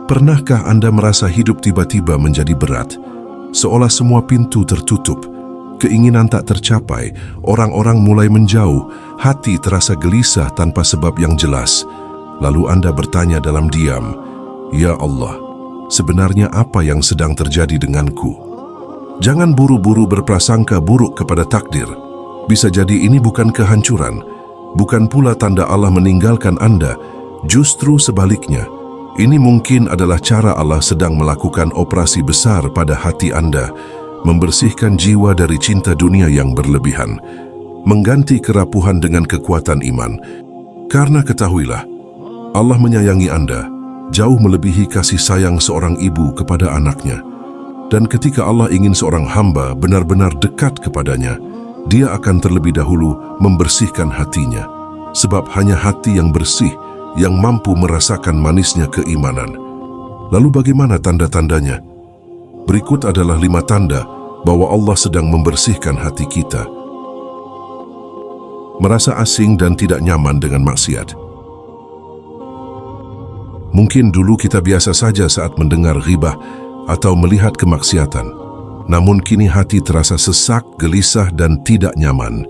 Pernahkah Anda merasa hidup tiba-tiba menjadi berat, seolah semua pintu tertutup, keinginan tak tercapai, orang-orang mulai menjauh, hati terasa gelisah tanpa sebab yang jelas. Lalu Anda bertanya dalam diam, "Ya Allah, sebenarnya apa yang sedang terjadi denganku?" Jangan buru-buru berprasangka buruk kepada takdir. Bisa jadi ini bukan kehancuran, bukan pula tanda Allah meninggalkan Anda, justru sebaliknya. Ini mungkin adalah cara Allah sedang melakukan operasi besar pada hati Anda, membersihkan jiwa dari cinta dunia yang berlebihan, mengganti kerapuhan dengan kekuatan iman. Karena ketahuilah, Allah menyayangi Anda, jauh melebihi kasih sayang seorang ibu kepada anaknya. Dan ketika Allah ingin seorang hamba benar-benar dekat kepadanya, Dia akan terlebih dahulu membersihkan hatinya. Sebab hanya hati yang bersih yang mampu merasakan manisnya keimanan. Lalu bagaimana tanda-tandanya? Berikut adalah 5 tanda bahwa Allah sedang membersihkan hati kita. Merasa asing dan tidak nyaman dengan maksiat. Mungkin dulu kita biasa saja saat mendengar ghibah atau melihat kemaksiatan. Namun kini hati terasa sesak, gelisah dan tidak nyaman.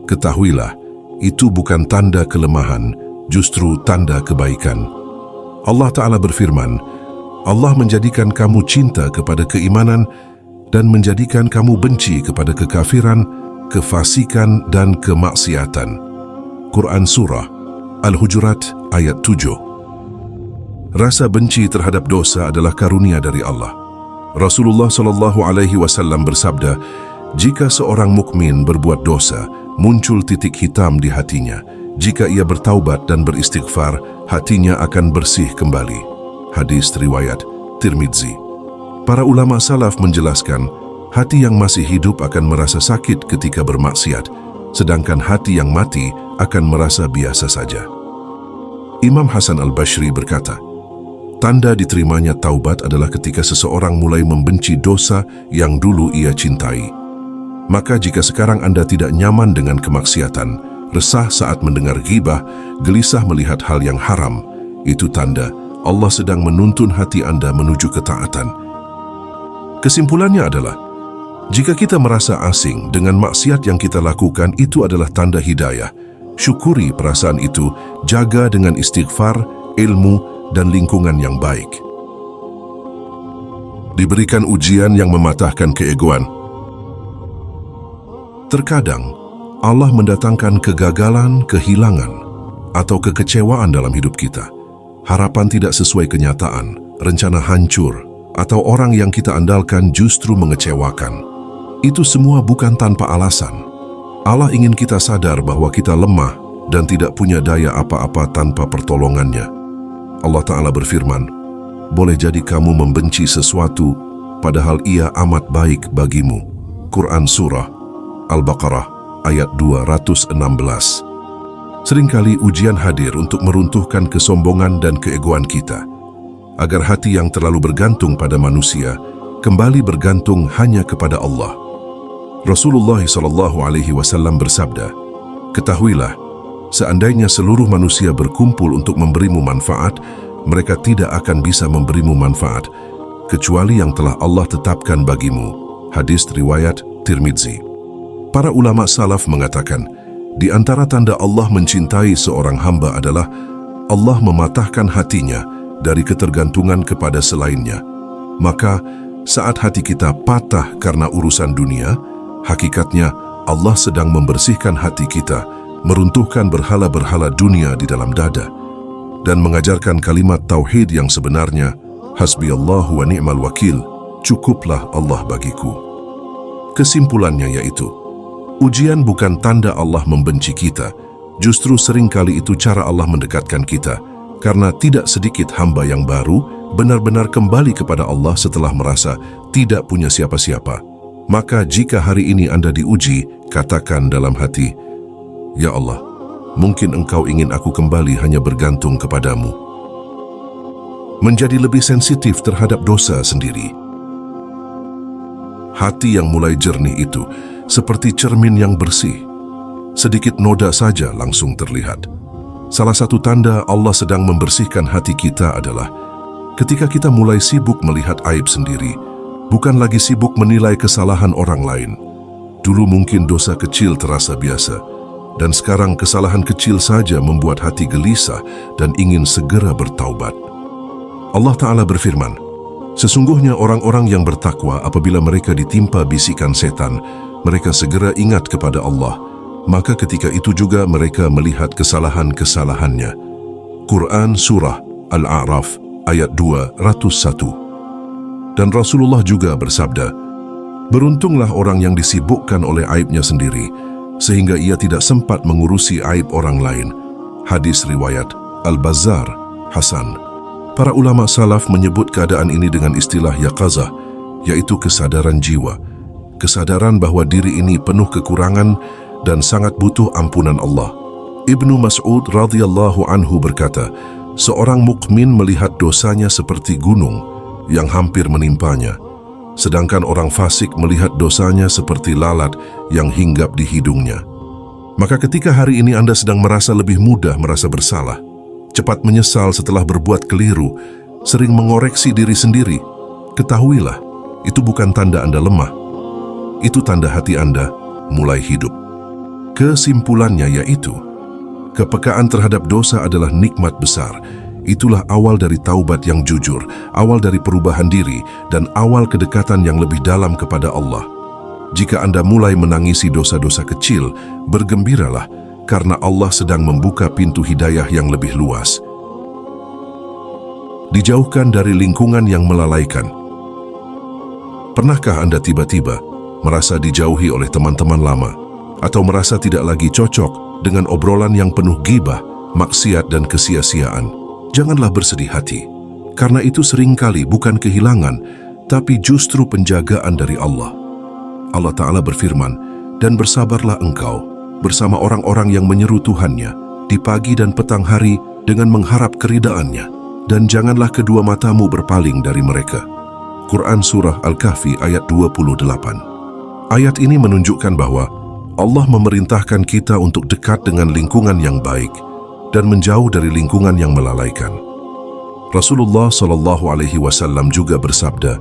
Ketahuilah, itu bukan tanda kelemahan, justru tanda kebaikan. Allah Ta'ala berfirman, Allah menjadikan kamu cinta kepada keimanan dan menjadikan kamu benci kepada kekafiran, kefasikan dan kemaksiatan. Quran Surah Al-Hujurat ayat 7. Rasa benci terhadap dosa adalah karunia dari Allah. Rasulullah SAW bersabda, jika seorang mukmin berbuat dosa, muncul titik hitam di hatinya. Jika ia bertaubat dan beristighfar, hatinya akan bersih kembali. Hadis riwayat Tirmidzi. Para ulama salaf menjelaskan, hati yang masih hidup akan merasa sakit ketika bermaksiat, sedangkan hati yang mati akan merasa biasa saja. Imam Hasan al-Bashri berkata, tanda diterimanya taubat adalah ketika seseorang mulai membenci dosa yang dulu ia cintai. Maka jika sekarang Anda tidak nyaman dengan kemaksiatan, resah saat mendengar ghibah, gelisah melihat hal yang haram, itu tanda Allah sedang menuntun hati Anda menuju ketaatan. Kesimpulannya adalah, jika kita merasa asing dengan maksiat yang kita lakukan, itu adalah tanda hidayah. Syukuri perasaan itu, jaga dengan istighfar, ilmu, dan lingkungan yang baik. Diberikan ujian yang mematahkan keegoan. Terkadang, Allah mendatangkan kegagalan, kehilangan, atau kekecewaan dalam hidup kita. Harapan tidak sesuai kenyataan, rencana hancur, atau orang yang kita andalkan justru mengecewakan. Itu semua bukan tanpa alasan. Allah ingin kita sadar bahwa kita lemah dan tidak punya daya apa-apa tanpa pertolongannya. Allah Ta'ala berfirman, boleh jadi kamu membenci sesuatu, padahal ia amat baik bagimu. Quran Surah Al-Baqarah ayat 216. Seringkali ujian hadir untuk meruntuhkan kesombongan dan keegoan kita, agar hati yang terlalu bergantung pada manusia kembali bergantung hanya kepada Allah. Rasulullah SAW bersabda, ketahuilah, seandainya seluruh manusia berkumpul untuk memberimu manfaat, mereka tidak akan bisa memberimu manfaat, kecuali yang telah Allah tetapkan bagimu. Hadis riwayat Tirmidzi. Para ulama salaf mengatakan, di antara tanda Allah mencintai seorang hamba adalah Allah mematahkan hatinya dari ketergantungan kepada selainnya. Maka, saat hati kita patah karena urusan dunia, hakikatnya Allah sedang membersihkan hati kita, meruntuhkan berhala-berhala dunia di dalam dada, dan mengajarkan kalimat tauhid yang sebenarnya, Hasbiyallahu wa ni'mal wakil, cukuplah Allah bagiku. Kesimpulannya yaitu, ujian bukan tanda Allah membenci kita, justru seringkali itu cara Allah mendekatkan kita, karena tidak sedikit hamba yang baru benar-benar kembali kepada Allah setelah merasa tidak punya siapa-siapa. Maka jika hari ini Anda diuji, katakan dalam hati, ya Allah, mungkin Engkau ingin aku kembali hanya bergantung kepadamu. Menjadi lebih sensitif terhadap dosa sendiri. Hati yang mulai jernih itu seperti cermin yang bersih. Sedikit noda saja langsung terlihat. Salah satu tanda Allah sedang membersihkan hati kita adalah Ketika kita mulai sibuk melihat aib sendiri, bukan lagi sibuk menilai kesalahan orang lain. Dulu mungkin dosa kecil terasa biasa, dan sekarang kesalahan kecil saja membuat hati gelisah dan ingin segera bertaubat. Allah Ta'ala berfirman, sesungguhnya orang-orang yang bertakwa apabila mereka ditimpa bisikan setan, mereka segera ingat kepada Allah, maka ketika itu juga mereka melihat kesalahan-kesalahannya. Quran Surah Al-A'raf ayat 201. Dan Rasulullah juga bersabda, beruntunglah orang yang disibukkan oleh aibnya sendiri, sehingga ia tidak sempat mengurusi aib orang lain. Hadis riwayat Al-Bazzar, Hasan. Para ulama salaf menyebut keadaan ini dengan istilah yaqazah, yaitu kesadaran jiwa. Kesadaran bahwa diri ini penuh kekurangan dan sangat butuh ampunan Allah. Ibnu Mas'ud radhiyallahu anhu berkata, seorang mukmin melihat dosanya seperti gunung yang hampir menimpanya, sedangkan orang fasik melihat dosanya seperti lalat yang hinggap di hidungnya. Maka ketika hari ini Anda sedang merasa lebih mudah merasa bersalah, cepat menyesal setelah berbuat keliru, sering mengoreksi diri sendiri, ketahuilah, itu bukan tanda Anda lemah. Itu tanda hati Anda mulai hidup. Kesimpulannya yaitu, kepekaan terhadap dosa adalah nikmat besar. Itulah awal dari taubat yang jujur, awal dari perubahan diri, dan awal kedekatan yang lebih dalam kepada Allah. Jika Anda mulai menangisi dosa-dosa kecil, bergembiralah, karena Allah sedang membuka pintu hidayah yang lebih luas. Dijauhkan dari lingkungan yang melalaikan. Pernahkah Anda tiba-tiba merasa dijauhi oleh teman-teman lama, atau merasa tidak lagi cocok dengan obrolan yang penuh ghibah, maksiat, dan kesia-siaan? Janganlah bersedih hati, karena itu seringkali bukan kehilangan, tapi justru penjagaan dari Allah. Allah Ta'ala berfirman, dan bersabarlah engkau bersama orang-orang yang menyeru Tuhannya di pagi dan petang hari dengan mengharap keridaan-Nya, dan janganlah kedua matamu berpaling dari mereka. Quran Surah Al-Kahfi ayat 28. Ayat ini menunjukkan bahwa Allah memerintahkan kita untuk dekat dengan lingkungan yang baik dan menjauh dari lingkungan yang melalaikan. Rasulullah SAW juga bersabda,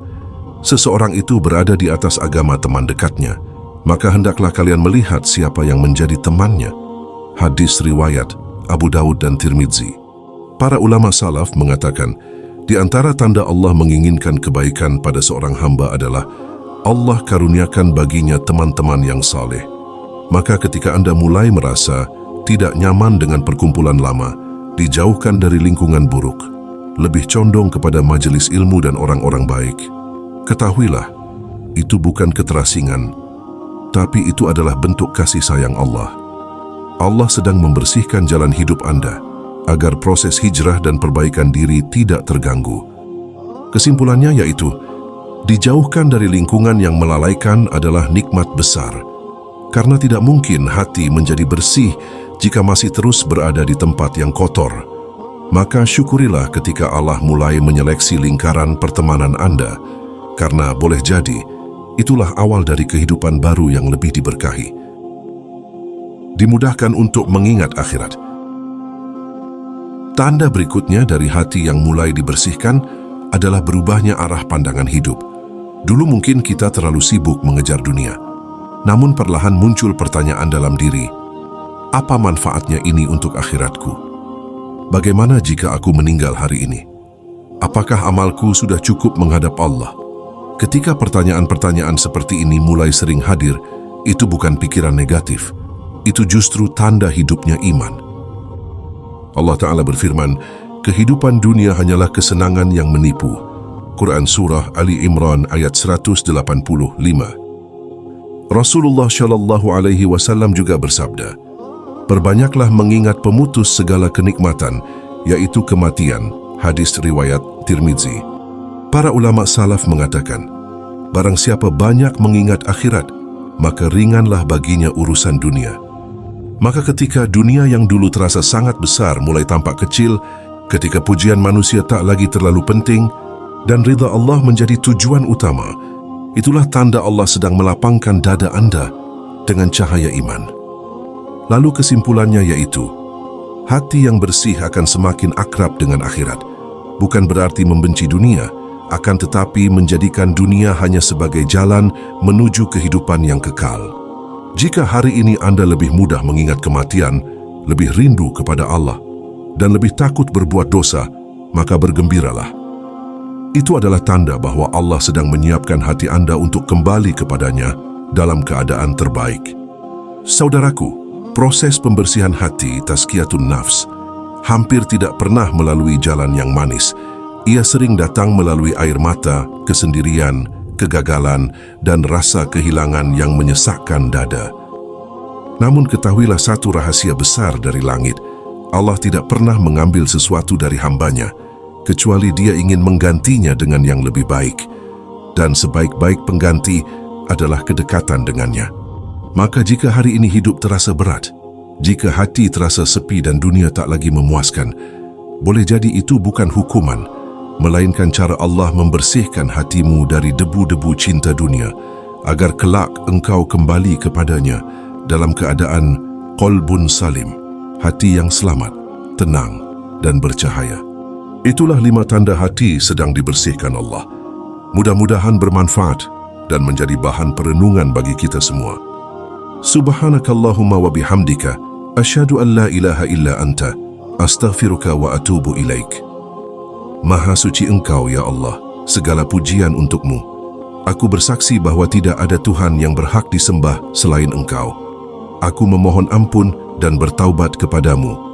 seseorang itu berada di atas agama teman dekatnya, maka hendaklah kalian melihat siapa yang menjadi temannya. Hadis riwayat Abu Daud dan Tirmidzi. Para ulama salaf mengatakan, di antara tanda Allah menginginkan kebaikan pada seorang hamba adalah Allah karuniakan baginya teman-teman yang saleh. Maka ketika Anda mulai merasa tidak nyaman dengan perkumpulan lama, dijauhkan dari lingkungan buruk, lebih condong kepada majelis ilmu dan orang-orang baik, ketahuilah, itu bukan keterasingan, tapi itu adalah bentuk kasih sayang Allah. Allah sedang membersihkan jalan hidup Anda, agar proses hijrah dan perbaikan diri tidak terganggu. Kesimpulannya yaitu, dijauhkan dari lingkungan yang melalaikan adalah nikmat besar, karena tidak mungkin hati menjadi bersih jika masih terus berada di tempat yang kotor. Maka syukurilah ketika Allah mulai menyeleksi lingkaran pertemanan Anda, karena boleh jadi itulah awal dari kehidupan baru yang lebih diberkahi. Dimudahkan untuk mengingat akhirat. Tanda berikutnya dari hati yang mulai dibersihkan adalah berubahnya arah pandangan hidup. Dulu mungkin kita terlalu sibuk mengejar dunia, namun perlahan muncul pertanyaan dalam diri, apa manfaatnya ini untuk akhiratku? Bagaimana jika aku meninggal hari ini? Apakah amalku sudah cukup menghadap Allah? Ketika pertanyaan-pertanyaan seperti ini mulai sering hadir, itu bukan pikiran negatif. Itu justru tanda hidupnya iman. Allah Ta'ala berfirman, kehidupan dunia hanyalah kesenangan yang menipu. Quran Surah Ali Imran ayat 185. Rasulullah SAW juga bersabda, perbanyaklah mengingat pemutus segala kenikmatan, yaitu kematian. Hadis riwayat Tirmidzi. Para ulama salaf mengatakan, barang siapa banyak mengingat akhirat, maka ringanlah baginya urusan dunia. Maka ketika dunia yang dulu terasa sangat besar mulai tampak kecil, ketika pujian manusia tak lagi terlalu penting, dan ridha Allah menjadi tujuan utama, itulah tanda Allah sedang melapangkan dada Anda dengan cahaya iman. Lalu kesimpulannya yaitu, hati yang bersih akan semakin akrab dengan akhirat, bukan berarti membenci dunia, akan tetapi menjadikan dunia hanya sebagai jalan menuju kehidupan yang kekal. Jika hari ini Anda lebih mudah mengingat kematian, lebih rindu kepada Allah, dan lebih takut berbuat dosa, maka bergembiralah. Itu adalah tanda bahwa Allah sedang menyiapkan hati Anda untuk kembali kepadanya dalam keadaan terbaik. Saudaraku, proses pembersihan hati, tazkiyatun nafs, hampir tidak pernah melalui jalan yang manis. Ia sering datang melalui air mata, kesendirian, kegagalan, dan rasa kehilangan yang menyesakkan dada. Namun ketahuilah satu rahasia besar dari langit. Allah tidak pernah mengambil sesuatu dari hambanya, kecuali Dia ingin menggantinya dengan yang lebih baik. Dan sebaik-baik pengganti adalah kedekatan dengannya. Maka jika hari ini hidup terasa berat, jika hati terasa sepi dan dunia tak lagi memuaskan, boleh jadi itu bukan hukuman, melainkan cara Allah membersihkan hatimu dari debu-debu cinta dunia, agar kelak engkau kembali kepadanya dalam keadaan qalbun salim, hati yang selamat, tenang, dan bercahaya. Itulah 5 tanda hati sedang dibersihkan Allah. Mudah-mudahan bermanfaat dan menjadi bahan perenungan bagi kita semua. Subhanakallahumma wa bihamdika, asyhadu an la ilaha illa anta, astaghfiruka wa atubu ilaik. Maha suci Engkau, ya Allah, segala pujian untukmu. Aku bersaksi bahwa tidak ada Tuhan yang berhak disembah selain Engkau. Aku memohon ampun dan bertaubat kepadamu